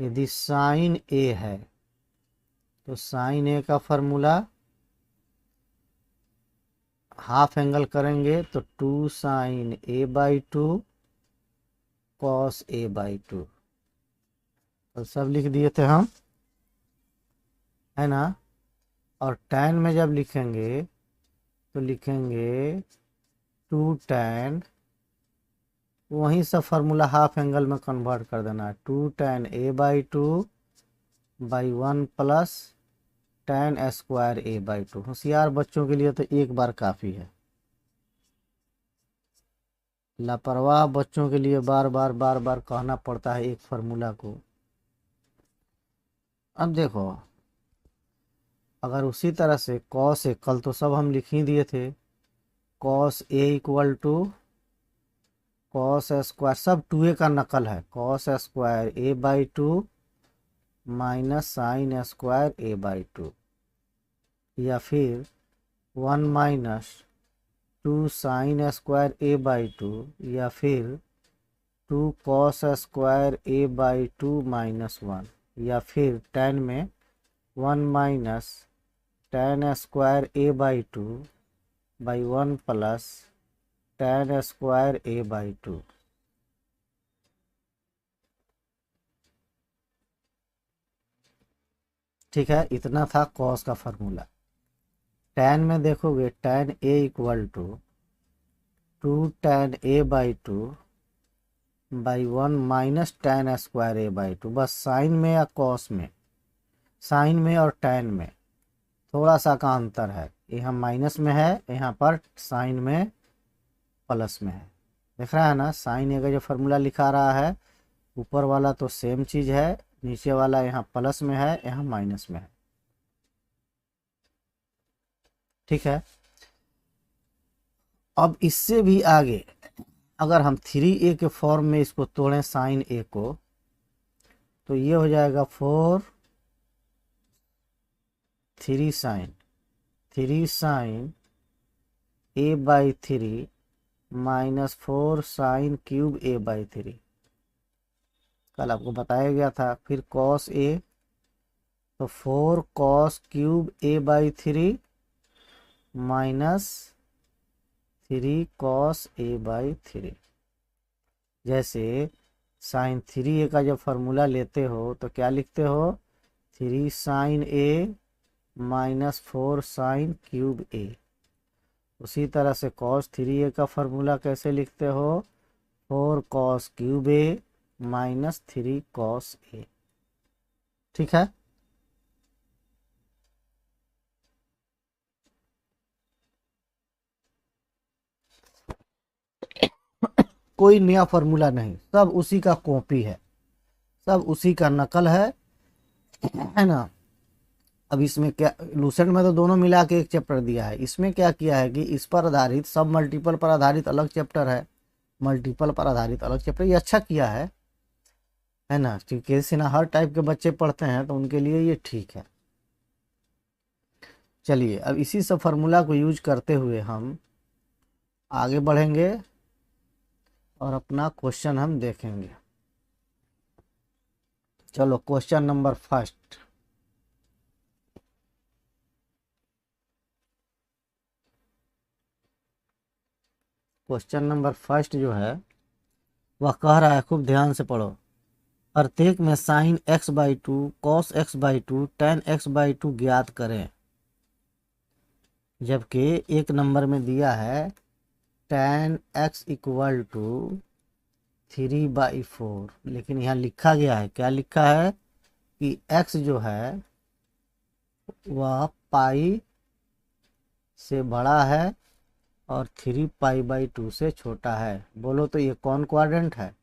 यदि साइन ए है तो साइन ए का फॉर्मूला हाफ एंगल करेंगे तो 2 sine A by 2 cos A by 2, तो सब लिख दिए थे हम, है ना। और tan में जब लिखेंगे तो लिखेंगे 2 tan, वहीं सब फार्मूला हाफ एंगल में कन्वर्ट कर देना है। 2 tan A by 2 by 1 plus tan square A by 2। होशियार बच्चों के लिए तो एक बार काफ़ी है, लापरवाह बच्चों के लिए बार बार कहना पड़ता है एक फार्मूला को। अब देखो, अगर उसी तरह से कॉस ए, कल तो सब हम लिख ही दिए थे, cos A equal to cos square, सब 2a का नकल है, cos square A by 2 minus sine square A by 2, या फिर 1 minus 2 sine square A by 2, या फिर 2 cos square A by 2 minus 1, या फिर tan में 1 minus tan square A by 2 by 1 plus tan square A by 2। ठीक है, इतना था कॉस का फार्मूला। tan में देखोगे tan A equal to 2 tan A by 2 by 1 minus tan square A by 2। बस साइन में या कॉस में, साइन में और tan में थोड़ा सा का अंतर है, यहाँ माइनस में है, यहाँ पर साइन में प्लस में है। देख रहा है ना, साइन ए का जो फार्मूला लिखा रहा है, ऊपर वाला तो सेम चीज़ है, नीचे वाला यहाँ प्लस में है, यहाँ माइनस में है। ठीक है, अब इससे भी आगे अगर हम 3a के फॉर्म में इसको तोड़ें साइन ए को, तो ये हो जाएगा 4 3 sine A by 3 minus 4 sine cube A by 3, कल आपको बताया गया था। फिर कॉस ए, तो 4 cos cube A by 3 minus 3 cos A by 3। जैसे साइन 3a का जब फार्मूला लेते हो तो क्या लिखते हो, 3 साइन ए माइनस 4 साइन क्यूब ए। उसी तरह से कॉस 3a का फार्मूला कैसे लिखते हो, 4 cos cube A minus 3 cos A. ठीक है, कोई नया फार्मूला नहीं, सब उसी का कॉपी है, सब उसी का नकल है ना। अब इसमें क्या, लूसेंट में तो दोनों मिला के एक चैप्टर दिया है, इसमें क्या किया है कि इस पर आधारित, सब मल्टीपल पर आधारित अलग चैप्टर है, मल्टीपल पर आधारित अलग चैप्टर। ये अच्छा किया है ना, क्योंकि इससे ना हर टाइप के बच्चे पढ़ते हैं तो उनके लिए ये ठीक है। चलिए, अब इसी सब फार्मूला को यूज करते हुए हम आगे बढ़ेंगे और अपना क्वेश्चन हम देखेंगे। चलो, question number first. Question number first जो है वह कह रहा है, खूब ध्यान से पढ़ो, प्रत्येक में sine x by 2 cos x by 2 ten x by 2 ज्ञात करें। जबकि एक नंबर में दिया है टेन एक्स इक्वल टू 3/4, लेकिन यहाँ लिखा गया है, क्या लिखा है कि x जो है वह पाई से बड़ा है और 3π/2 से छोटा है। बोलो तो ये कौन क्वाड्रेंट है,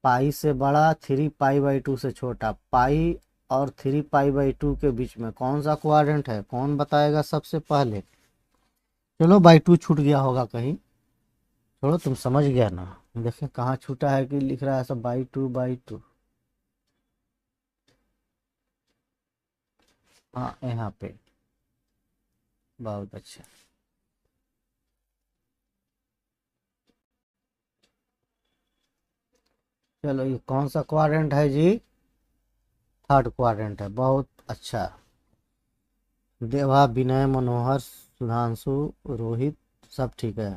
पाई से बड़ा 3π/2 से छोटा, पाई और 3π/2 के बीच में कौन सा क्वाड्रेंट है, कौन बताएगा सबसे पहले। चलो, बाई 2 छूट गया होगा कहीं, छोड़ो, तुम समझ गया ना। देखें कहाँ छूटा है, कि लिख रहा है सब बाई 2। हाँ, यहाँ पे, बहुत अच्छा। चलो, ये कौन सा क्वाड्रेंट है जी, थर्ड क्वाड्रेंट है, बहुत अच्छा। देवा, विनय, मनोहर, सुधांशु, रोहित, सब ठीक है।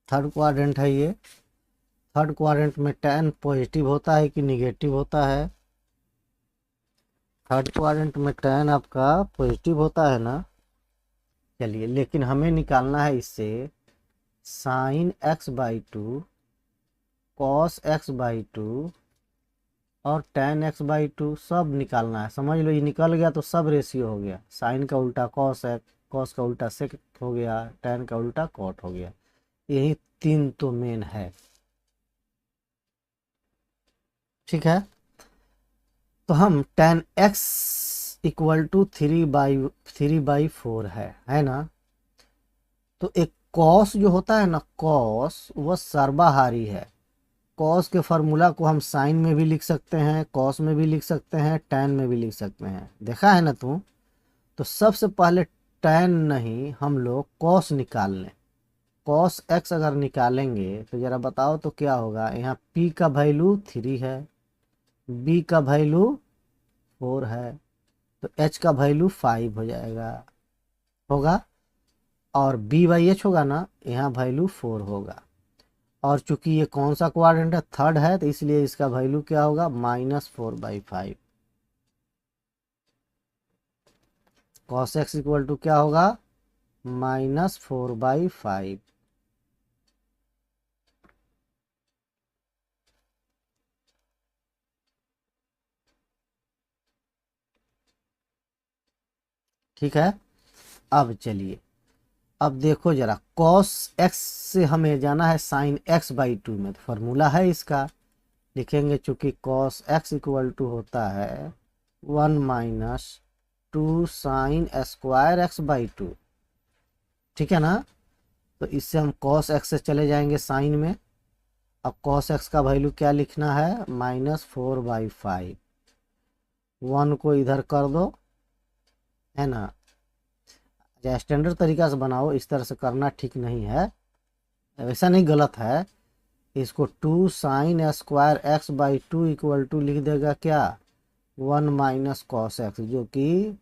थर्ड क्वाड्रेंट है ये। थर्ड क्वाड्रेंट में tan पॉजिटिव होता है कि निगेटिव होता है? थर्ड क्वाड्रेंट में tan आपका पॉजिटिव होता है ना। चलिए, लेकिन हमें निकालना है इससे sine x by to, cos x by to और tan x बाई टू, सब निकालना है। समझ लो, ये निकल गया तो सब रेशियो हो गया। साइन का उल्टा कॉस है, कॉस का उल्टा सेक हो गया, tan का उल्टा कॉट हो गया। यही तीन तो मेन है। ठीक है, तो हम tan x इक्वल टू 3/4 है ना। तो एक कॉस जो होता है ना, कॉस वह सर्वाहारी है। कॉस के फार्मूला को हम साइन में भी लिख सकते हैं, कॉस में भी लिख सकते हैं, tan में भी लिख सकते हैं। देखा है ना तू। तो सबसे पहले tan नहीं, हम लोग कॉस निकाल लें। कॉस x अगर निकालेंगे तो जरा बताओ तो क्या होगा। यहाँ p का वैल्यू 3 है, b का वैल्यू 4 है, तो h का वैल्यू 5 हो जाएगा, होगा। और b/h होगा ना, यहाँ वैल्यू 4 होगा। और चूंकि ये कौन सा क्वाड्रेंट है, थर्ड है, तो इसलिए इसका वैल्यू क्या होगा, -4/5। कॉस एक्स इक्वल टू क्या होगा, -4/5। ठीक है, अब चलिए, अब देखो जरा, कॉस एक्स से हमें जाना है साइन एक्स बाई टू में, तो फॉर्मूला है इसका, लिखेंगे। चूंकि कॉस एक्स इक्वल टू होता है 1 - 2 sine square x by to. ठीक है ना। तो इससे हम कॉस एक्स से चले जाएंगे साइन में। अब कॉस एक्स का वैल्यू क्या लिखना है, -4/5। 1 को इधर कर दो, है ना। स्टैंडर्ड तरीका से बनाओ, इस तरह से करना ठीक नहीं है, वैसा नहीं, गलत है। इसको 2 sine square x by two equal to लिख देगा क्या, 1 - कॉस एक्स, जो कि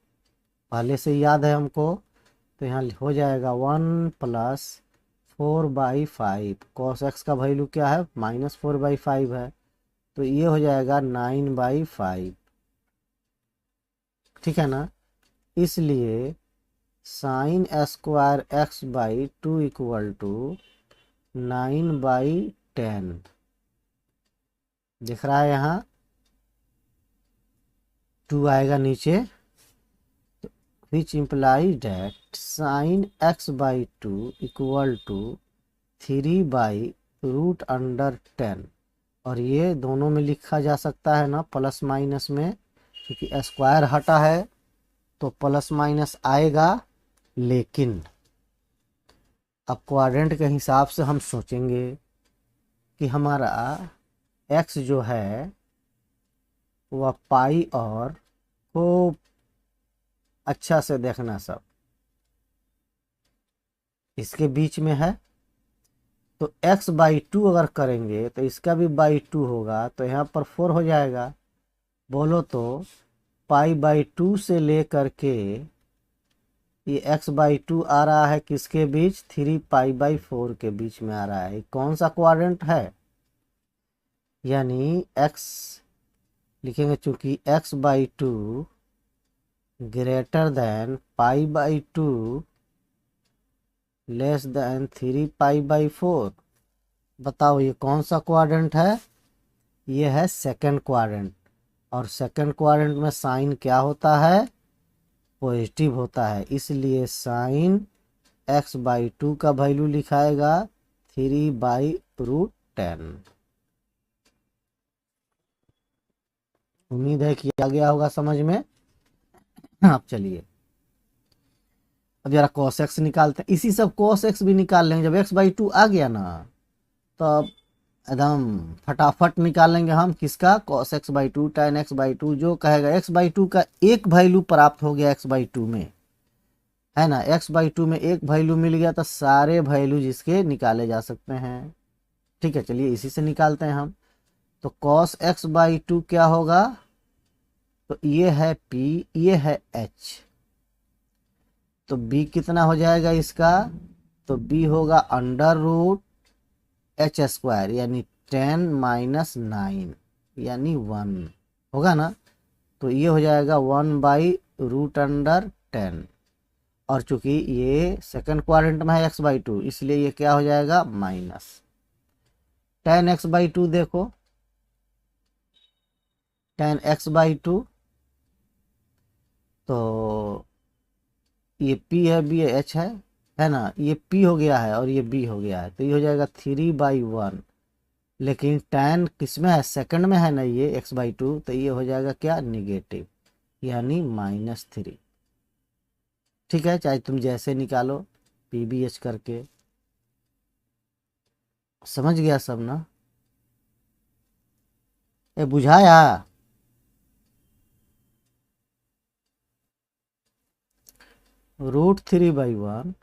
पहले से याद है हमको। तो यहाँ हो जाएगा 1 + 4/5। कॉस एक्स का वैल्यू क्या है, -4/5 है, तो ये हो जाएगा 9/5। ठीक है ना। इसलिए sine square x by two equal to 9/10 दिख रहा है। यहाँ 2 आएगा नीचे, which implies that sin x by 2 equal to 3/√10। और ये दोनों में लिखा जा सकता है ना, प्लस माइनस में, क्योंकि स्क्वायर हटा है तो प्लस माइनस आएगा। लेकिन अब क्वाड्रेंट के हिसाब से हम सोचेंगे कि हमारा x जो है वह पाई, और खूब अच्छा से देखना सब इसके बीच में है। तो x/2 अगर करेंगे तो इसका भी /2 होगा, तो यहाँ पर 4 हो जाएगा। बोलो तो π/2 से लेकर के ये x/2 आ रहा है किसके बीच, 3π/4 के बीच में आ रहा है। कौन सा क्वाड्रेंट है, यानी x लिखेंगे, चूंकि x/2 greater than π/2 less than 3π/4। बताओ ये कौन सा क्वाड्रेंट है, ये है सेकंड क्वाड्रेंट। और सेकंड क्वाड्रेंट में साइन क्या होता है, पॉजिटिव होता है, इसलिए साइन x/2 का वैल्यू लिखाएगा 3/√10। उम्मीद है कि आ गया होगा समझ में। अब चलिए, अब जरा cos x निकालते हैं। इसी सब cos x भी निकाल लेंगे, जब x/2 आ गया ना, तब एकदम फटाफट निकालेंगे हम किसका, cos x/2 tan x/2। जो कहेगा x/2 का एक वैल्यू प्राप्त हो गया x/2 में, है ना, x/2 में एक वैल्यू मिल गया, तो सारे वैल्यू जिसके निकाले जा सकते हैं। ठीक है, चलिए इसी से निकालते हैं हम। तो cos x/2 क्या होगा, तो ये है P, ये है H, तो B कितना हो जाएगा इसका? तो B होगा अंडर रूट एच स्क्वायर यानी 10 - 9 यानी 1 होगा ना। तो ये हो जाएगा 1/√10। और चूंकि ये सेकंड क्वाड्रेंट में है x/2, इसलिए ये क्या हो जाएगा? Minus 10x/2। देखो 10x/2, तो ये P है, B है, H है ना। ये P हो गया है और ये B हो गया है, तो ये हो जाएगा 3/1। लेकिन tan किस में है? सेकंड में है ना ये x/2, तो ये हो जाएगा क्या? निगेटिव यानी -3। ठीक है, चाहे तुम जैसे निकालो PBH करके। समझ गया सब ना? ए बुझाया? √3/1।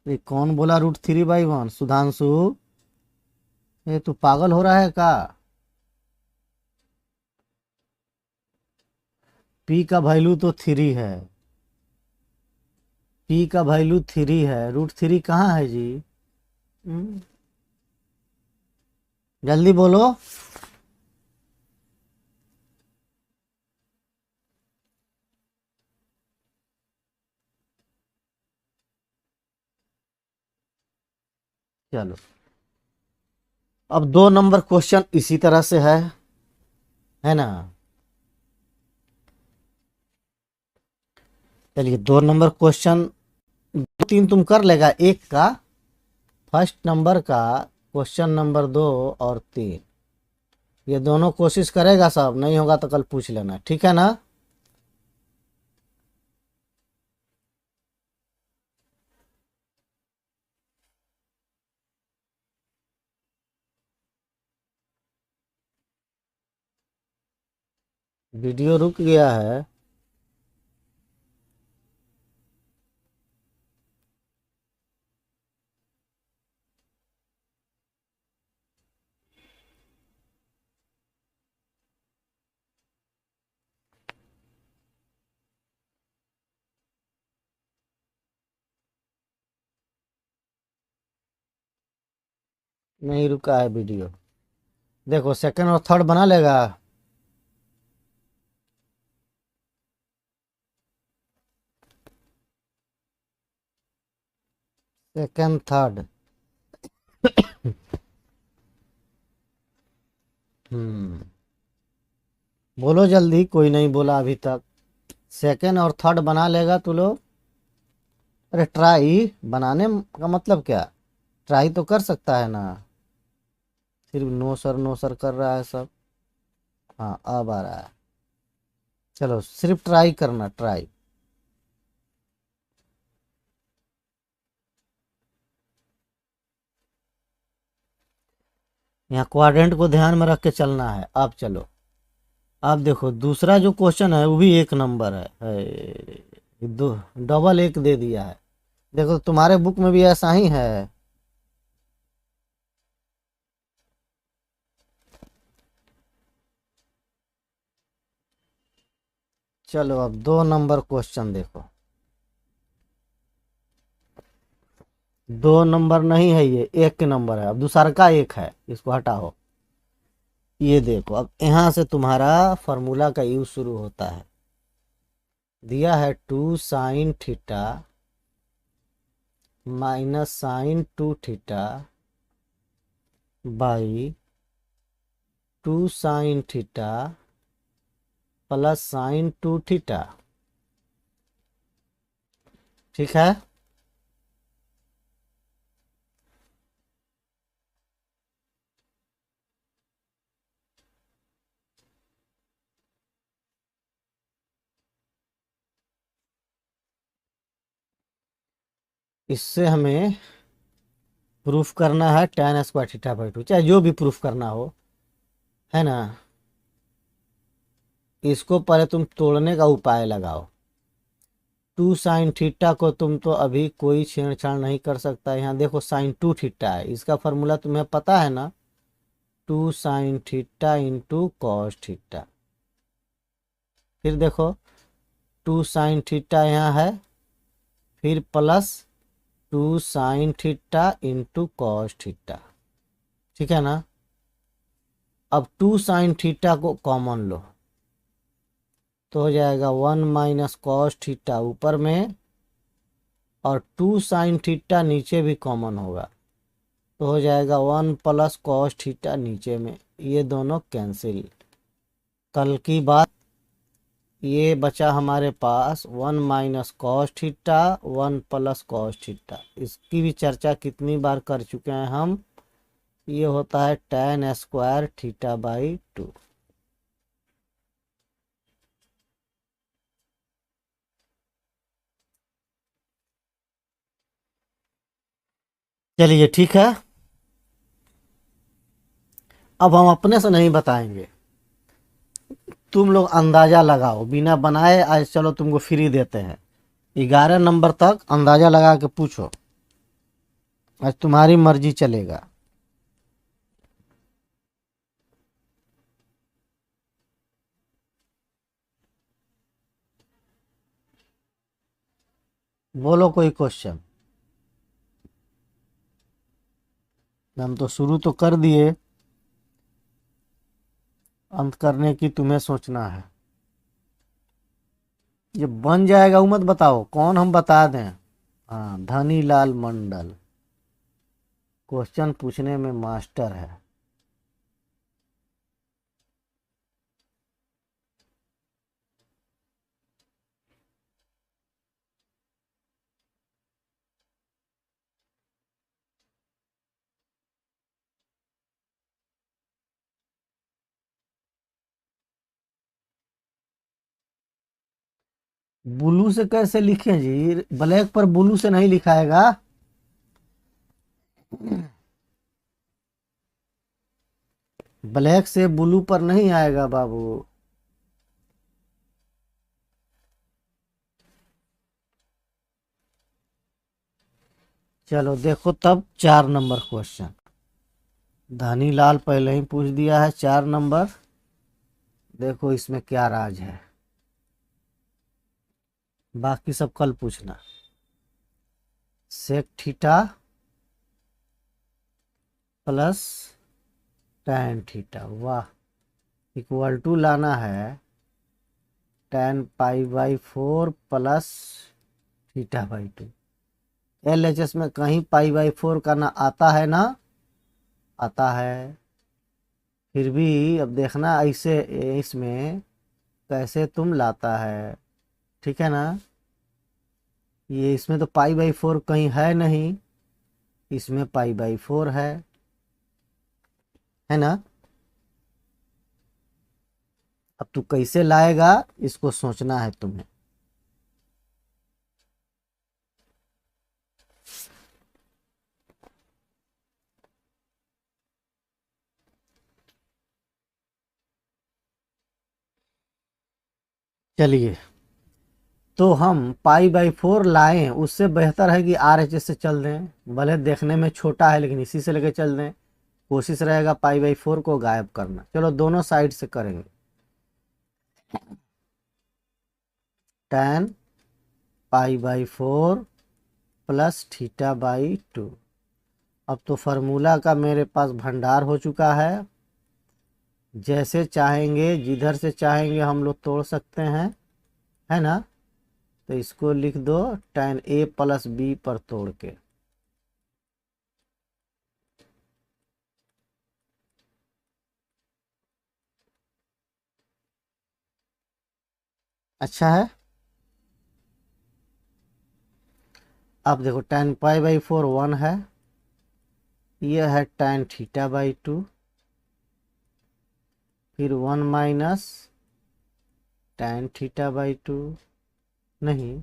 ये कौन बोला √3/1? सुधांशु, ये तू पागल हो रहा है का? P का वैल्यू तो 3 है, P का वैल्यू 3 है, √3 कहाँ है जी? हम्म, जल्दी बोलो। चलो, अब 2 नंबर क्वेश्चन इसी तरह से है ना। चलिए 2 नंबर क्वेश्चन 2-3 तुम कर लेगा एक का। फर्स्ट नंबर का क्वेश्चन नंबर 2 और 3, ये दोनों कोशिश करेगा सब, नहीं होगा तो कल पूछ लेना, ठीक है ना। वीडियो रुक गया है। नहीं रुका है वीडियो। देखो सेकंड और थर्ड बना लेगा। Second third. हम्म, बोलो जल्दी, कोई नहीं बोला अभी तक। सेकंड और थर्ड बना लेगा तू लोग? अरे ट्राई बनाने का मतलब क्या? ट्राई तो कर सकता है ना। सिर्फ नो सर नो सर कर रहा है सब। हाँ अब आ रहा है। चलो सिर्फ ट्राई करना, ट्राई। यहाँ क्वाड्रेंट को ध्यान में रख के चलना है। अब चलो, अब देखो दूसरा जो क्वेश्चन है वो भी 1 नंबर दो डबल 1 दे दिया है। देखो तुम्हारे बुक में भी ऐसा ही है। चलो अब 2 नंबर क्वेश्चन देखो। 2 नंबर नहीं है, ये 1 नंबर है। अब दूसरा का 1 है, इसको हटाओ। ये देखो, अब यहाँ से तुम्हारा फॉर्मूला का यूज शुरू होता है। दिया है 2 sin θ -sin2θ by 2 sin θ +sin2θ। ठीक है। इससे हमें प्रूफ करना है tan²θ/2, चाहे जो भी प्रूफ करना हो, है ना। इसको पहले तुम तोड़ने का उपाय लगाओ। 2 sin θ को तुम तो अभी कोई छेड़छाड़ नहीं कर सकता। यहाँ देखो sin2θ है, इसका फॉर्मूला तुम्हें पता है ना। 2 sine theta into cos theta. फिर देखो 2 साइन थीटा यहाँ है, फिर plus 2 sine theta into cos theta, ठीक है ना। अब 2 साइन थीटा को कॉमन लो तो हो जाएगा 1 माइनस कॉस थीटा ऊपर में, और 2 साइन थीटा नीचे भी कॉमन होगा तो हो जाएगा 1 प्लस कॉस थीटा नीचे में, ये दोनों कैंसिल। कल की बात, ये बचा हमारे पास 1 minus cos theta 1 plus cos theta. इसकी भी चर्चा कितनी बार कर चुके हैं हम। ये होता है tan स्क्वायर थीटा बाई 2। चलिए ठीक है, अब हम अपने से नहीं बताएंगे, तुम लोग अंदाजा लगाओ बिना बनाए। आज चलो तुमको फ्री देते हैं, 11 नंबर तक अंदाजा लगा के पूछो, आज तुम्हारी मर्जी चलेगा। बोलो कोई क्वेश्चन। हम तो शुरू तो कर दिए, अंत करने की तुम्हें सोचना है। ये बन जाएगा वो मत बताओ, कौन हम बता दें। हाँ, धनीलाल मंडल क्वेश्चन पूछने में मास्टर है। ब्लू से कैसे लिखें जी, ब्लैक पर ब्लू से नहीं लिखाएगा। ब्लैक से ब्लू पर नहीं आएगा बाबू। चलो देखो तब 4 नंबर क्वेश्चन, धनीलाल पहले ही पूछ दिया है 4 नंबर। देखो इसमें क्या राज है, बाकी सब कल पूछना। Sec theta plus tan theta, वाह, इक्वल टू लाना है tan pi by 4 plus theta by 2। LHS में कहीं पाई बाई 4 का ना आता है ना आता है। फिर भी अब देखना ऐसे इसमें कैसे तुम लाता है, ठीक है ना। ये इसमें तो पाई बाई 4 कहीं है नहीं, इसमें पाई बाई 4 है ना। अब तू कैसे लाएगा इसको सोचना है तुम्हें। चलिए, तो हम पाई बाई 4 लाएं, उससे बेहतर है कि RHS से चल दें। भले देखने में छोटा है लेकिन इसी से लेके चल दें, कोशिश रहेगा पाई बाई 4 को गायब करना। चलो दोनों साइड से करेंगे। tan pi by 4 plus theta by 2। अब तो फार्मूला का मेरे पास भंडार हो चुका है, जैसे चाहेंगे जिधर से चाहेंगे हम लोग तोड़ सकते हैं, है ना। तो इसको लिख दो tan A प्लस B पर तोड़ के। अच्छा है। अब देखो tan पाई बाई 4 1 है, यह है tan थीटा बाई 2, फिर 1 माइनस tan थीटा बाई 2, नहीं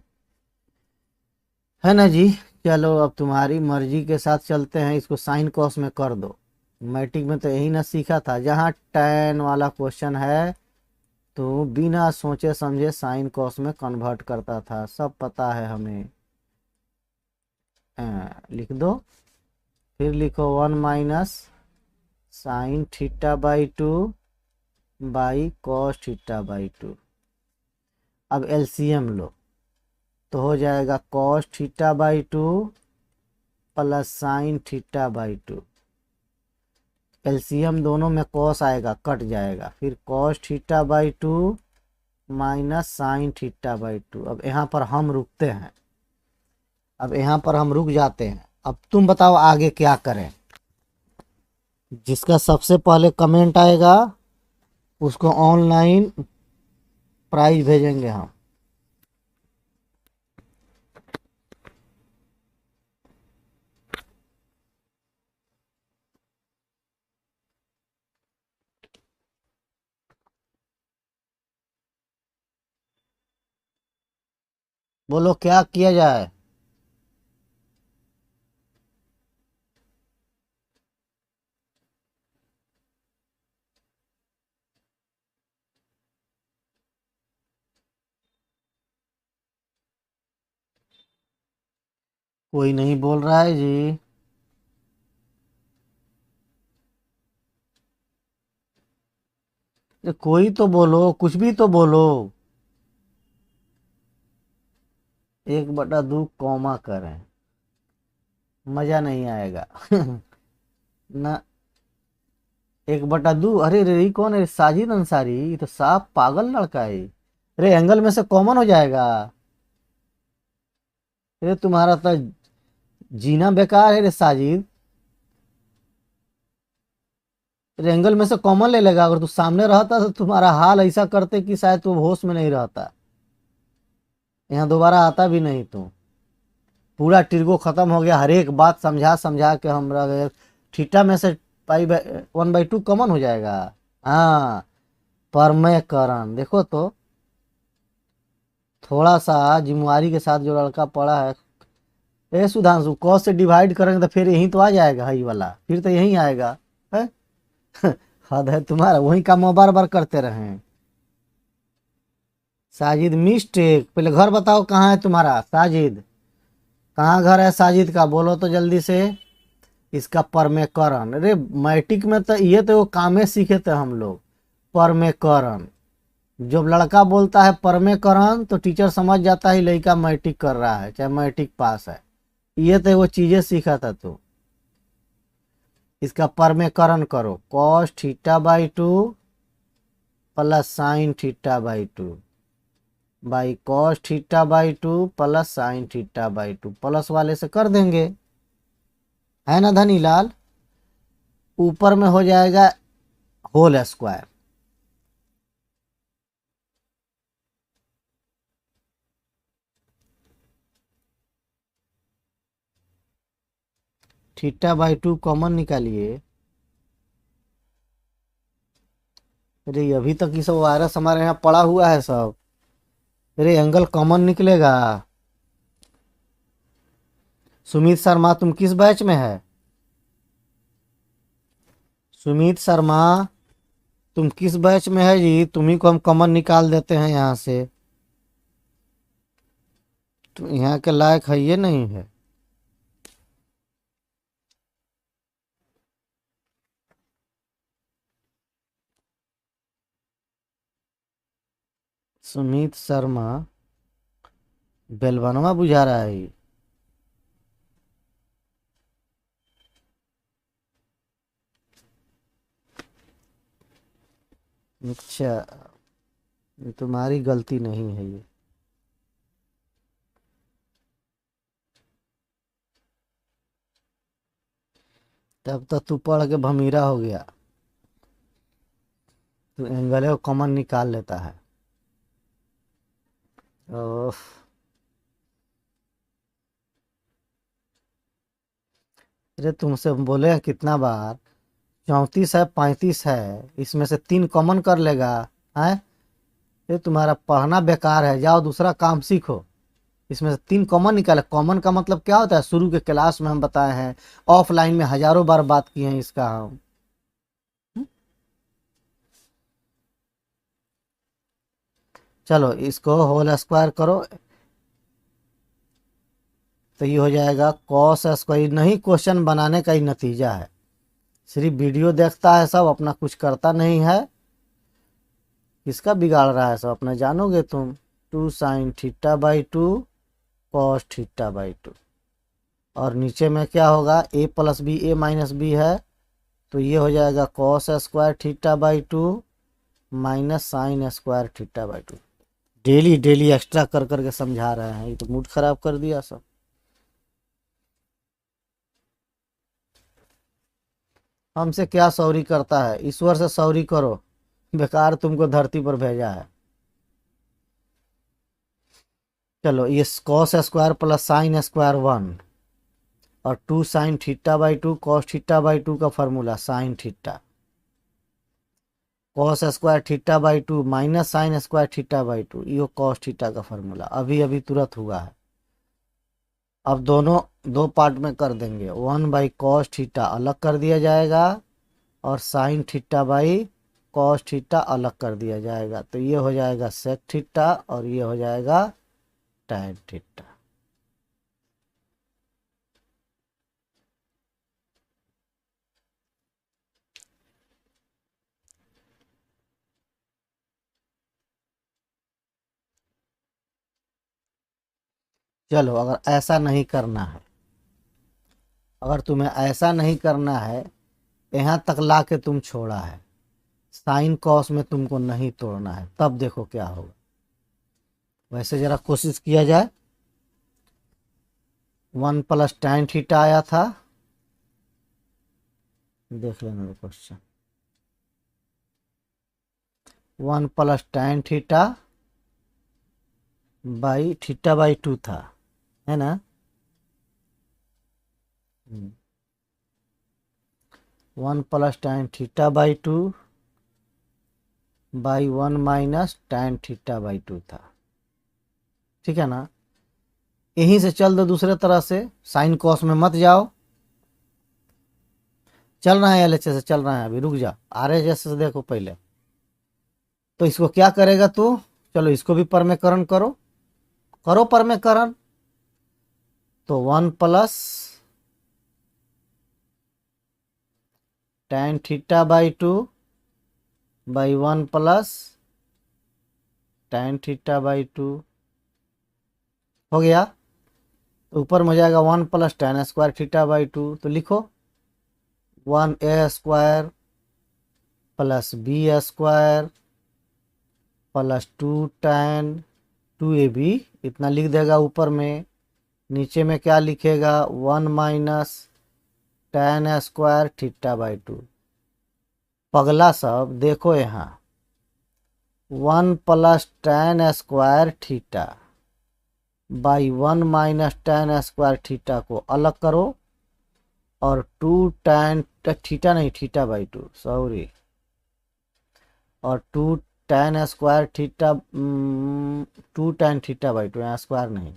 है ना जी। चलो अब तुम्हारी मर्जी के साथ चलते हैं, इसको साइन कॉस में कर दो। मैट्रिक में तो यही ना सीखा था, जहाँ tan वाला क्वेश्चन है तो बिना सोचे समझे साइन कॉस में कन्वर्ट करता था, सब पता है हमें। लिख दो, फिर लिखो 1 minus sign theta by 2 by cos theta by 2। अब एलसीएम लो तो हो जाएगा cos theta by 2 plus sine theta by 2। LCM दोनों में कॉस आएगा, कट जाएगा, फिर cos theta by 2 minus sign theta by 2। अब यहाँ पर हम रुकते हैं, अब यहाँ पर हम रुक जाते हैं। अब तुम बताओ आगे क्या करें। जिसका सबसे पहले कमेंट आएगा उसको ऑनलाइन प्राइज भेजेंगे हम। बोलो क्या किया जाए। कोई नहीं बोल रहा है जी। कोई तो बोलो, कुछ भी तो बोलो। 1/2 कॉमा करें, मजा नहीं आएगा। ना 1/2। अरे रे ये कौन है? साजिद अंसारी, ये तो साफ पागल लड़का है। अरे एंगल में से कॉमन हो जाएगा। अरे तुम्हारा तो जीना बेकार है रे साजिद। अरे एंगल में से कॉमन ले लेगा। अगर तू सामने रहता तो तुम्हारा हाल ऐसा करते कि शायद तू होश में नहीं रहता, यहाँ दोबारा आता भी नहीं तू। पूरा टिर्गो खत्म हो गया। हर एक बात समझा समझा के हमरा थीटा में से पाई 1/2 कॉमन हो जाएगा। हाँ, परमेयकरण देखो तो, थोड़ा सा जिम्मेवारी के साथ जो लड़का पढ़ा है। ए सुधांशु, कॉस से डिवाइड करेंगे तो फिर यही तो आ जाएगा, यही वाला फिर तो यही आएगा है। हद है तुम्हारा, वही काम बार बार करते रहे। साजिद मिस्टेक, पहले घर बताओ कहाँ है तुम्हारा साजिद, कहाँ घर है साजिद का, बोलो तो जल्दी से। इसका परमेयकरण, अरे मैट्रिक में तो ये तो वो कामे सीखे थे हम लोग। परमेयकरण, जब लड़का बोलता है परमेयकरण तो टीचर समझ जाता है लड़का मैट्रिक कर रहा है, चाहे मैट्रिक पास है। ये तो वो चीजें सीखा था तू। इसका परमेयकरण करो, cos theta by 2 plus sine theta by 2 by cos theta by 2 plus sine theta by 2। Plus वाले से कर देंगे, है ना धनी लाल। ऊपर में हो जाएगा whole square. Theta by 2 common निकालिए। अरे अभी तक ये सब वायरस हमारे यहाँ पड़ा हुआ है सब। अरे एंगल कॉमन निकलेगा। सुमित शर्मा तुम किस बैच में है? सुमित शर्मा तुम किस बैच में है जी? तुम्ही को हम कॉमन निकाल देते हैं यहाँ से। तो यहाँ के लायक है ये नहीं है। सुमित शर्मा बेलवनवा बुझा रहा है ये। अच्छा, ये तुम्हारी गलती नहीं है ये। तब तक तू पढ़ के भमीरा हो गया। तू एंगल को कॉमन निकाल लेता है। ओह, अरे तुमसे बोले कितना बार, 34 है 35 है, इसमें से 3 कॉमन कर लेगा है। ये तुम्हारा पढ़ना बेकार है, जाओ दूसरा काम सीखो। इसमें से 3 कॉमन निकाले। कॉमन का मतलब क्या होता है, शुरू के क्लास में हम बताए हैं, ऑफलाइन में हजारों बार बात की है इसका हम। चलो इसको होल स्क्वायर करो तो ये हो जाएगा कॉस स्क्वायर। नहीं, क्वेश्चन बनाने का ही नतीजा है। सिर्फ वीडियो देखता है सब, अपना कुछ करता नहीं है। किसका बिगाड़ रहा है सब, अपना जानोगे तुम। 2 sin θ/2 cos θ/2। और नीचे में क्या होगा, a + b a - b है, तो ये हो जाएगा cos² θ/2 -sin²θ/2। Daily daily extra कर करके समझा रहे हैं, ये तो मूड खराब कर दिया सब। हमसे क्या सॉरी करता है, ईश्वर से सॉरी करो, बेकार तुमको धरती पर भेजा है। चलो ये cos² + sin² 1 और 2 sin θ/2 cos θ/2 का फॉर्मूला sin θ। cos²θ/2 -sin²θ/2 ये cos θ का फॉर्मूला अभी अभी तुरंत हुआ है। अब दोनों दो पार्ट में कर देंगे। 1/cos θ अलग कर दिया जाएगा और sin θ/cos θ अलग कर दिया जाएगा, तो ये हो जाएगा sec θ और ये हो जाएगा tan θ। चलो अगर ऐसा नहीं करना है, अगर तुम्हें ऐसा नहीं करना है, यहाँ तक ला के तुम छोड़ा है, साइन कॉस में तुमको नहीं तोड़ना है, तब देखो क्या होगा। वैसे जरा कोशिश किया जाए। 1 + tan θ आया था, देख लेना क्वेश्चन। 1 + tan θ/θ/2 था, है ना। 1 + tan θ/2 1 - tan θ/2 था, ठीक है ना। यहीं से चल दो दूसरे तरह से, साइन कॉस में मत जाओ। चल रहा है एलएचएस से, चल रहा है, अभी रुक जा, आरएचएस से देखो पहले। तो इसको क्या करेगा तू, चलो इसको भी परमेकरण करो, करो परमेकरण। तो 1 + tan θ/2 1 + tan θ/2 हो गया। तो ऊपर में हो जाएगा 1 + tan²θ/2, तो लिखो 1a² + b² + 2 tan 2ab, इतना लिख देगा ऊपर में। नीचे में क्या लिखेगा, 1 - tan²θ/2। पगला सब देखो यहाँ, 1 + tan² (1 - tan² को अलग करो और 2 tan थीटा नहीं θ/2 सॉरी, और 2 tan²θ 2 tan θ/2, यहाँ स्क्वायर नहीं,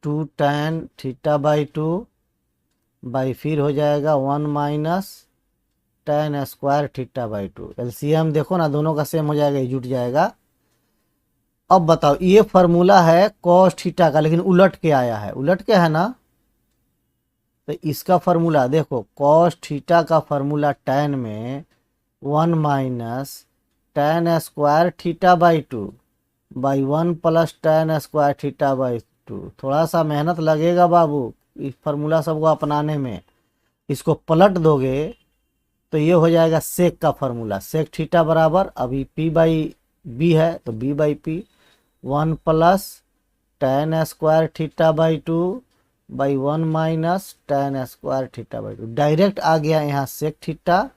2 tan θ/2 फिर हो जाएगा 1 - tan²θ/2। एलसीएम देखो ना, दोनों का सेम हो जाएगा, ये जुट जाएगा। अब बताओ, ये फॉर्मूला है cos θ का, लेकिन उलट के आया है, उलट के है ना। तो इसका फॉर्मूला देखो, cos θ का फॉर्मूला tan में 1 - tan²θ/2 1 + tan²θ/2। थोड़ा सा मेहनत लगेगा बाबू इस फॉर्मूला सबको अपनाने में। इसको पलट दोगे तो ये हो जाएगा सेक का फॉर्मूला, सेक थीटा बराबर, अभी p/b है तो b/p 1 + tan²θ/2 1 - tan²θ/2। डायरेक्ट आ गया यहाँ सेक थीटा,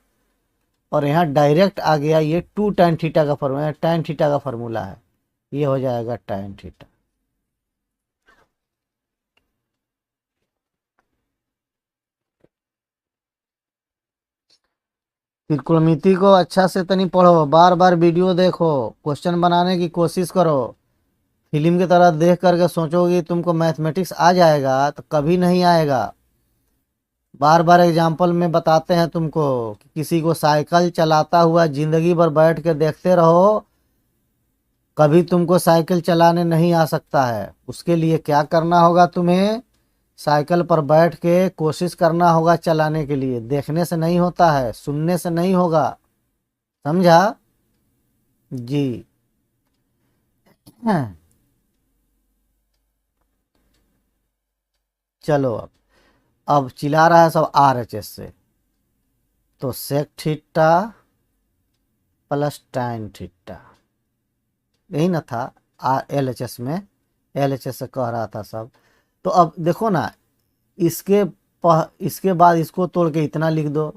और यहाँ डायरेक्ट आ गया ये 2 tan θ का फॉर्मूला, tan θ का फॉर्मूला है, ये हो जाएगा tan θ। त्रिकोणमिति को अच्छा से तनी पढ़ो, बार बार वीडियो देखो, क्वेश्चन बनाने की कोशिश करो। फिल्म की तरह देख करके सोचोगे तुमको मैथमेटिक्स आ जाएगा, तो कभी नहीं आएगा। बार बार एग्जाम्पल में बताते हैं तुमको कि किसी को साइकिल चलाता हुआ जिंदगी भर बैठ के देखते रहो, कभी तुमको साइकिल चलाने नहीं आ सकता है, उसके लिए क्या करना होगा, तुम्हें साइकिल पर बैठ के कोशिश करना होगा चलाने के लिए। देखने से नहीं होता है, सुनने से नहीं होगा, समझा जी। चलो अब चिल्ला रहा है सब RHS से, तो sec theta plus tan theta, यही ना था LHS में, LHS से कह रहा था सब। तो अब देखो ना, इसके बाद इसको तोड़ के इतना लिख दो,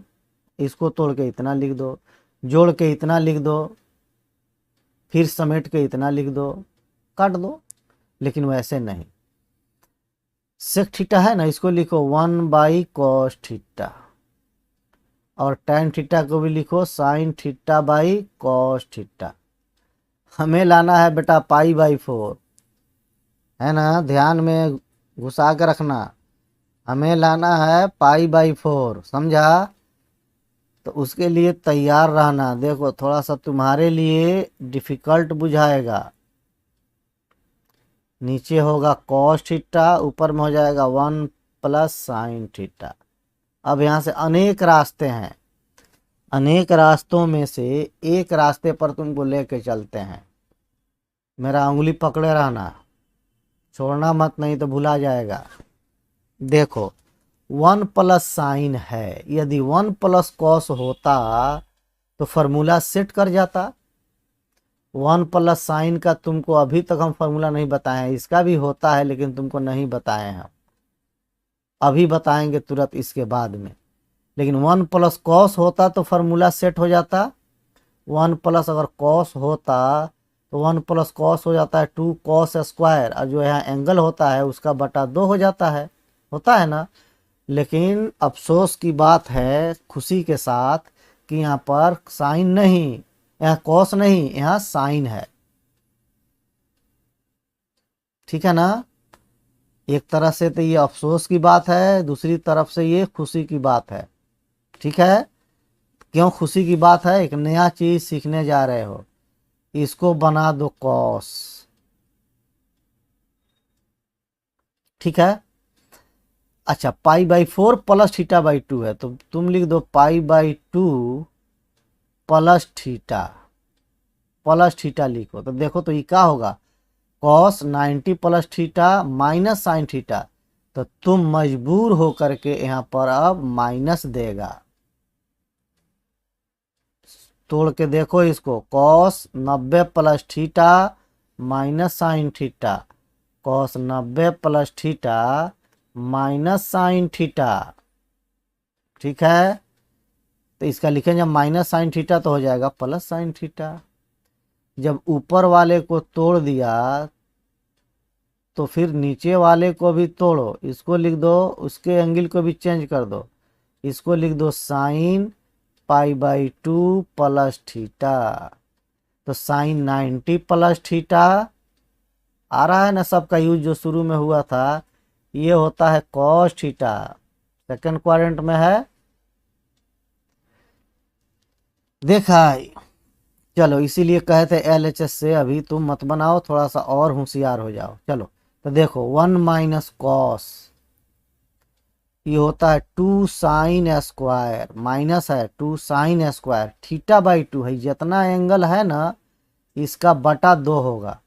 इसको तोड़ के इतना लिख दो, जोड़ के इतना लिख दो, फिर समेट के इतना लिख दो, काट दो। लेकिन वैसे नहीं, सेक थीटा है ना, इसको लिखो 1/cos थीटा, और tan थीटा को भी लिखो sin थीटा/cos थीटा। हमें लाना है बेटा π/4, है ना, ध्यान में घुसा कर रखना, हमें लाना है π/4, समझा। तो उसके लिए तैयार रहना। देखो थोड़ा सा तुम्हारे लिए डिफिकल्ट बुझाएगा, नीचे होगा cos थीटा, ऊपर में हो जाएगा 1 + sin थीटा। अब यहाँ से अनेक रास्ते हैं, अनेक रास्तों में से एक रास्ते पर तुमको लेके चलते हैं। मेरा उंगली पकड़े रहना, छोड़ना मत, नहीं तो भुला जाएगा। देखो 1 + sin है, यदि 1 + cos होता तो फॉर्मूला सेट कर जाता। 1 + sin का तुमको अभी तक हम फॉर्मूला नहीं बताए हैं, इसका भी होता है लेकिन तुमको नहीं बताए हैं, अभी बताएंगे तुरंत इसके बाद में। लेकिन 1 + cos होता तो फॉर्मूला सेट हो जाता। 1 + अगर cos होता तो 1 + cos हो जाता है 2 cos स्क्वायर, और जो यहाँ एंगल होता है उसका बटा 2 हो जाता है, होता है ना। लेकिन अफसोस की बात है, खुशी के साथ, कि यहाँ पर साइन नहीं, यहाँ cos नहीं, यहाँ साइन है, ठीक है ना। एक तरह से तो ये अफसोस की बात है, दूसरी तरफ से ये खुशी की बात है, ठीक है। क्यों खुशी की बात है, एक नया चीज सीखने जा रहे हो, इसको बना दो cos, ठीक है। अच्छा π/4 + θ/2 है, तो तुम लिख दो π/2 + थीटा, प्लस थीटा लिखो। तो देखो तो ये क्या होगा, cos 90 + theta minus sine theta, तो तुम मजबूर हो करके यहाँ पर अब माइनस देगा। तोड़ के देखो इसको, cos 90 + theta minus sine theta, cos 90 + theta minus sine theta, ठीक है। तो इसका लिखें जब माइनस साइन थीटा तो हो जाएगा प्लस साइन थीटा। जब ऊपर वाले को तोड़ दिया तो फिर नीचे वाले को भी तोड़ो, इसको लिख दो, उसके एंगल को भी चेंज कर दो, इसको लिख दो साइन π/2 + थीटा। तो साइन 90 + थीटा आ रहा है ना, सबका यूज जो शुरू में हुआ था, ये होता है cos थीटा, सेकंड क्वाड्रेंट में है, देखा। चलो इसीलिए कहते LHS से अभी तुम मत बनाओ, थोड़ा सा और होशियार हो जाओ। चलो तो देखो 1 - cos, ये होता है 2 sin स्क्वायर, माइनस है 2 sin स्क्वायर, θ/2 है, जितना एंगल है ना इसका बटा 2 होगा,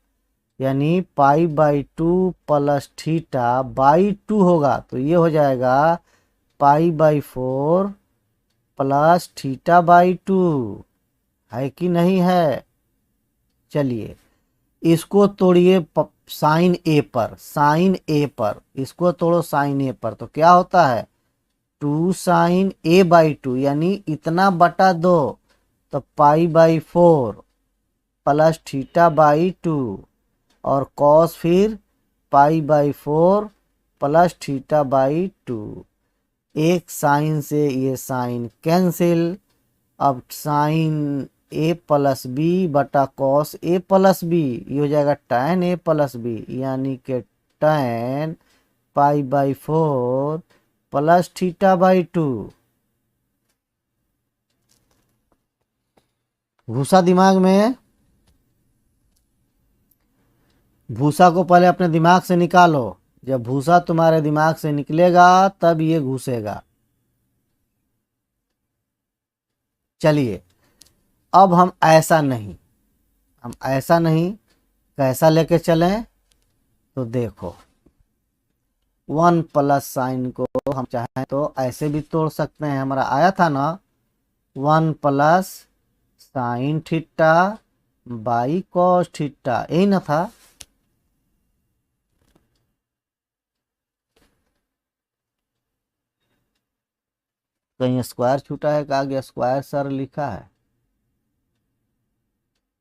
यानी π/2 + θ/2 होगा। तो ये हो जाएगा π/4 + θ/2, है कि नहीं है। चलिए इसको तोड़िए साइन ए पर, साइन ए पर, इसको तोड़ो साइन ए पर, तो क्या होता है 2 sin A/2, यानी इतना बटा 2, तो π/4 + θ/2, और cos फिर π/4 + θ/2। एक साइन से ये साइन कैंसिल, अब साइन A + B बटा cos A + B, ये हो जाएगा tan A + B, यानी कि tan π/4 + θ/2। घुसा दिमाग में। भूसा को पहले अपने दिमाग से निकालो, जब भूसा तुम्हारे दिमाग से निकलेगा तब ये घुसेगा। चलिए अब हम ऐसा नहीं कैसा लेके चलें, तो देखो 1 प्लस साइन को हम चाहें तो ऐसे भी तोड़ सकते हैं। हमारा आया था ना 1 plus sine theta by cos theta, यही ना था। कहीं स्क्वायर छूटा है, कहा गया स्क्वायर सर लिखा है,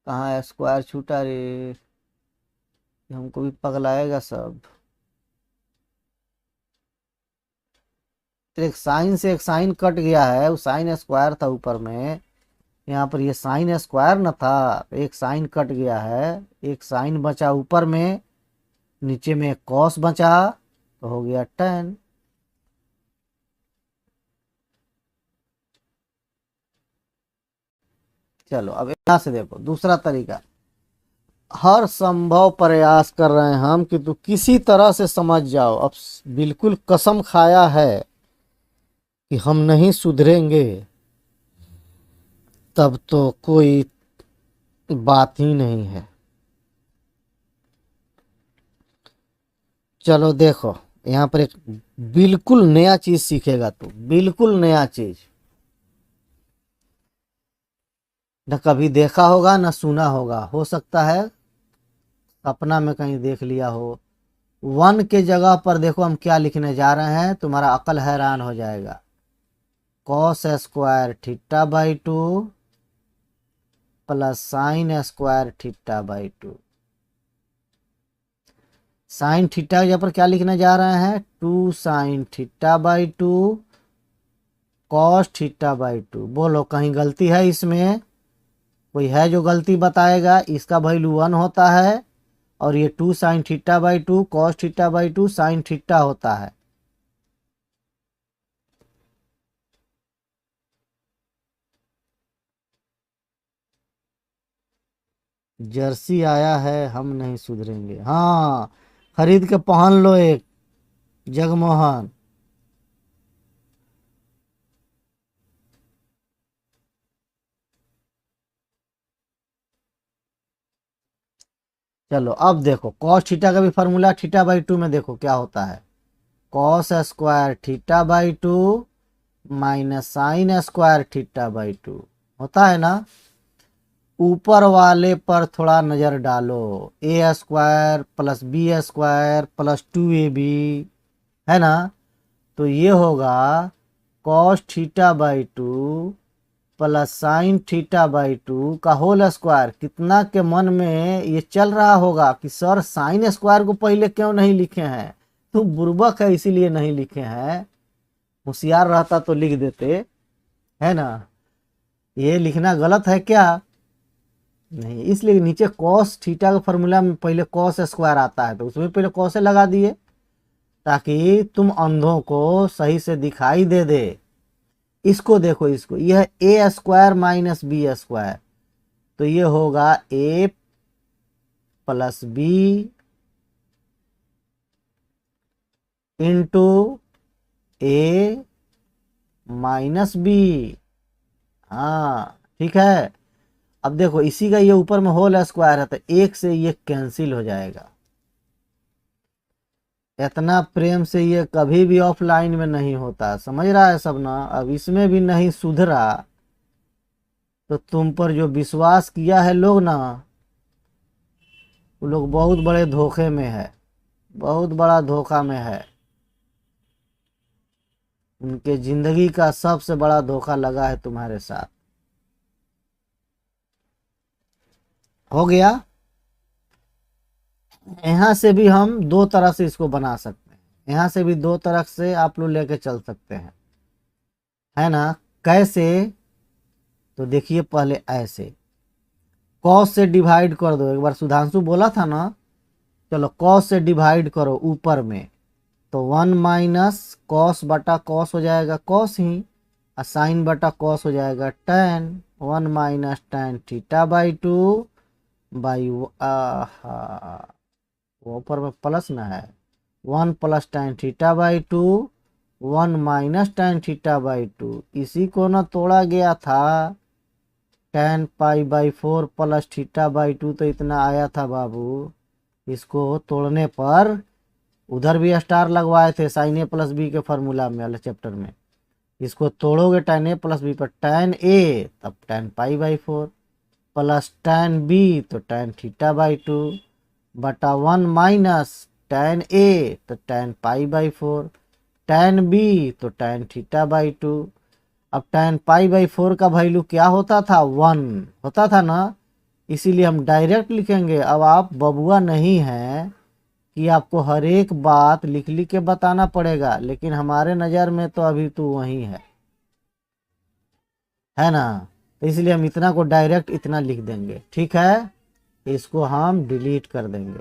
कहाँ है स्क्वायर छूटा रे, हमको भी पगलाएगा सब। तो एक साइन से एक साइन कट गया है, वो साइन स्क्वायर था ऊपर में, यहाँ पर ये साइन स्क्वायर न था, एक साइन कट गया है, एक साइन बचा ऊपर में, नीचे में एक कॉस बचा, तो हो गया tan। चलो अब यहाँ से देखो दूसरा तरीका, हर संभव प्रयास कर रहे हैं हम कि तू किसी तरह से समझ जाओ। अब बिल्कुल कसम खाया है कि हम नहीं सुधरेंगे, तब तो कोई बात ही नहीं है। चलो देखो यहाँ पर एक बिल्कुल नया चीज सीखेगा तू, बिल्कुल नया चीज, न कभी देखा होगा न सुना होगा, हो सकता है सपना में कहीं देख लिया हो। 1 के जगह पर देखो हम क्या लिखने जा रहे हैं, तुम्हारा अकल हैरान हो जाएगा। Cos square theta by 2 plus sine square theta by 2। Sine theta के जगह पर क्या लिखने जा रहे हैं, 2 sign theta by 2 cos theta by 2। बोलो कहीं गलती है इसमें, कोई है जो गलती बताएगा। इसका वैल्यू 1 होता है और ये 2 sign theta by 2 cos theta by 2 sine theta होता है। जर्सी आया है, हम नहीं सुधरेंगे। हाँ, खरीद के पहन लो एक जगमोहन। चलो अब देखो कॉस थीटा का भी फॉर्मूला थीटा बाई 2 में देखो क्या होता है, cos square theta by 2 minus sine square theta by 2 होता है ना। ऊपर वाले पर थोड़ा नजर डालो, a square plus b square plus 2ab है ना, तो ये होगा cos theta by 2 plus sine theta by 2 का होल स्क्वायर। कितना के मन में ये चल रहा होगा कि सर साइन स्क्वायर को पहले क्यों नहीं लिखे हैं, तो बुर्बक है इसीलिए नहीं लिखे हैं, होशियार रहता तो लिख देते, है ना। ये लिखना गलत है क्या, नहीं, इसलिए नीचे कॉस थीटा का फॉर्मूला में पहले कॉस स्क्वायर आता है तो उसमें पहले कॉस लगा दिए ताकि तुम अंधों को सही से दिखाई दे दे। इसको देखो, इसको, यह ए स्क्वायर माइनस बी स्क्वायर, तो ये होगा ए प्लस बी इंटू ए माइनस बी। हाँ ठीक है। अब देखो इसी का ये ऊपर में होल स्क्वायर है तो एक से ये कैंसिल हो जाएगा। इतना प्रेम से ये कभी भी ऑफलाइन में नहीं होता, समझ रहा है सब ना। अब इसमें भी नहीं सुधरा तो तुम पर जो विश्वास किया है लोग ना, वो लोग बहुत बड़े धोखे में है, बहुत बड़ा धोखा में है। उनके जिंदगी का सबसे बड़ा धोखा लगा है तुम्हारे साथ। हो गया। यहाँ से भी हम दो तरह से इसको बना सकते हैं, यहाँ से भी दो तरह से आप लोग लेके चल सकते हैं, है ना। कैसे, तो देखिए पहले ऐसे कॉस से डिवाइड कर दो। एक बार सुधांशु बोला था ना, चलो कॉस से डिवाइड करो ऊपर में, तो 1 माइनस कॉस बटा कॉस हो जाएगा कॉस ही, और साइन बटा कॉस हो जाएगा tan। 1 minus tan theta by 2 by, वो ऊपर में प्लस ना है, 1 plus tan theta by 2, 1 minus tan theta by 2, इसी को ना तोड़ा गया था tan pi by 4 plus theta by 2, तो इतना आया था बाबू। इसको तोड़ने पर उधर भी स्टार लगवाए थे साइन ए प्लस बी के फॉर्मूला में वाले चैप्टर में। इसको तोड़ोगे tan ए प्लस बी पर tan ए, तब tan pi by 4 plus tan B तो tan थीटा बाई 2 बटा 1 माइनस tan ए तो tan pi by 4, tan B तो tan थीटा बाई 2। अब tan पाई बाई 4 का वैल्यू क्या होता था, 1 होता था ना, इसीलिए हम डायरेक्ट लिखेंगे। अब आप बबुआ नहीं हैं कि आपको हर एक बात लिख लिख के बताना पड़ेगा, लेकिन हमारे नज़र में तो अभी तो वही है ना, तो इसलिए हम इतना को डायरेक्ट इतना लिख देंगे, ठीक है। इसको हम डिलीट कर देंगे।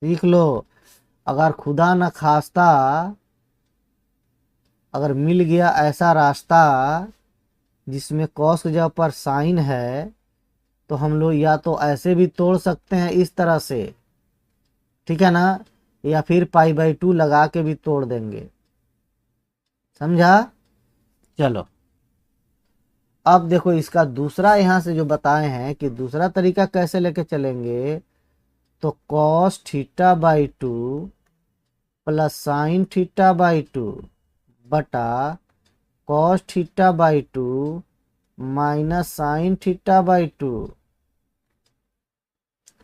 सीख लो। अगर खुदा न खास्ता अगर मिल गया ऐसा रास्ता जिसमें कॉस की जगह पर साइन है, तो हम लोग या तो ऐसे भी तोड़ सकते हैं इस तरह से, ठीक है ना, या फिर पाई बाई 2 लगा के भी तोड़ देंगे, समझा। चलो अब देखो इसका दूसरा यहाँ से जो बताए हैं कि दूसरा तरीका कैसे लेके चलेंगे, तो cos theta by 2 plus sine theta by 2 बटा cos theta by 2 minus sign theta by 2।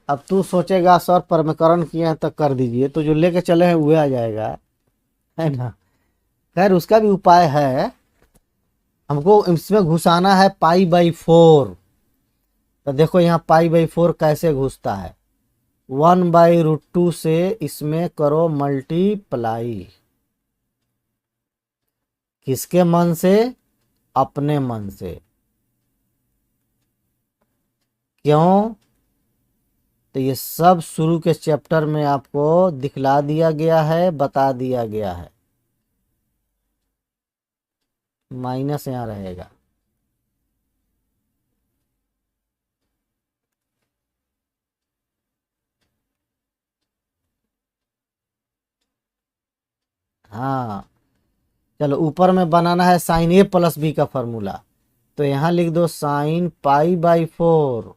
अब तू सोचेगा सर परमीकरण किए हैं तो कर दीजिए, तो जो लेके चले हैं वह आ जाएगा, है ना। खैर उसका भी उपाय है। हमको इसमें घुसाना है पाई बाई 4, तो देखो यहाँ पाई बाई 4 कैसे घुसता है, 1/√2 से इसमें करो मल्टीप्लाई। किसके मन से, अपने मन से। क्यों, तो ये सब शुरू के चैप्टर में आपको दिखला दिया गया है, बता दिया गया है। माइनस यहाँ रहेगा, हाँ। चलो ऊपर में बनाना है साइन ए प्लस बी का फॉर्मूला, तो यहां लिख दो sine pi by 4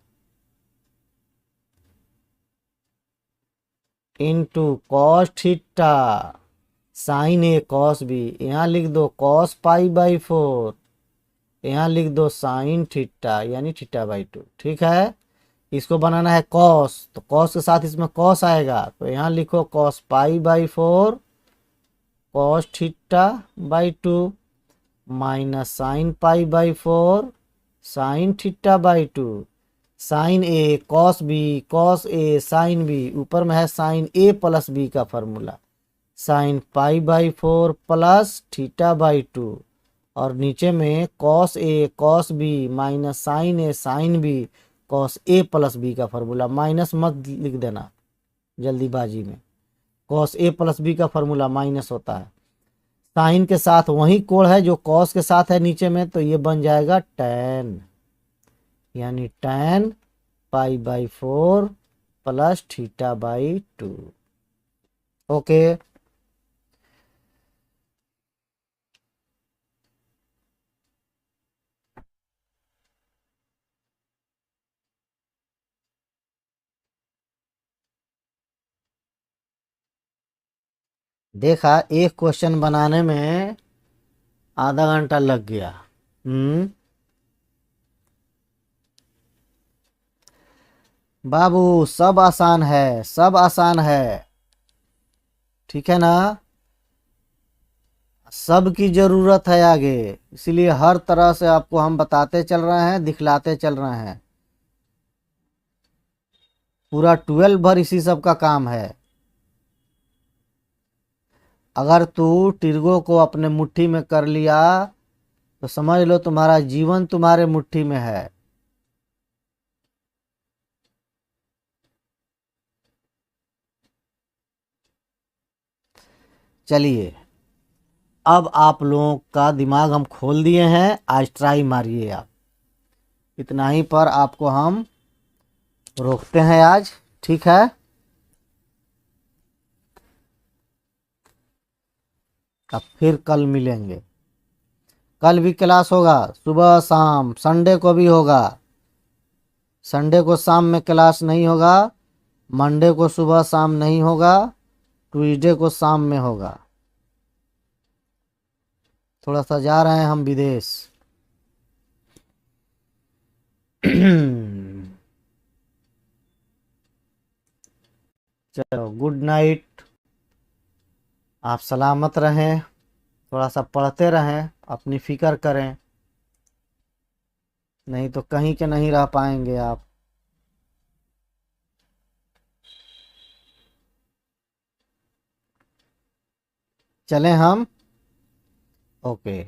into cos theta, sine A cos B, यहाँ लिख दो कॉस पाई बाई 4, यहाँ लिख दो साइन थीटा यानी थीटा बाई 2, ठीक है। इसको बनाना है कॉस, तो कॉस के साथ इसमें कॉस आएगा, तो यहाँ लिखो cos pi by 4 cos theta by 2 minus sine pi by 4 sine theta by 2, sine A cos A sine B, ऊपर में है साइन ए प्लस बी का formula, sine pi by 4 plus theta by 2, और नीचे में cos A cos B minus sine A sine B cos A plus B का formula, minus मत लिख देना जल्दीबाजी में, कॉस ए प्लस बी का फॉर्मूला माइनस होता है। साइन के साथ वही कोण है जो कॉस के साथ है नीचे में, तो ये बन जाएगा tan, यानी tan pi by 4 plus theta by 2। Okay, देखा एक क्वेश्चन बनाने में आधा घंटा लग गया। बाबू सब आसान है, सब आसान है, ठीक है ना। सब की जरूरत है आगे, इसीलिए हर तरह से आपको हम बताते चल रहे हैं, दिखलाते चल रहे हैं। पूरा 12 भर इसी सब का काम है। अगर तू टिर्गो को अपने मुट्ठी में कर लिया तो समझ लो तुम्हारा जीवन तुम्हारे मुट्ठी में है। चलिए अब आप लोगों का दिमाग हम खोल दिए हैं, आज ट्राई मारिए आप। इतना ही पर आपको हम रोकते हैं आज, ठीक है। अब फिर कल मिलेंगे। कल भी क्लास होगा, सुबह शाम, संडे को भी होगा। संडे को शाम में क्लास नहीं होगा, मंडे को सुबह शाम नहीं होगा, ट्यूसडे को शाम में होगा। थोड़ा सा जा रहे हैं हम विदेश। चलो गुड नाइट, आप सलामत रहें। थोड़ा सा पढ़ते रहें, अपनी फिक्र करें, नहीं तो कहीं के नहीं रह पाएंगे आप। चलें हम, ओके।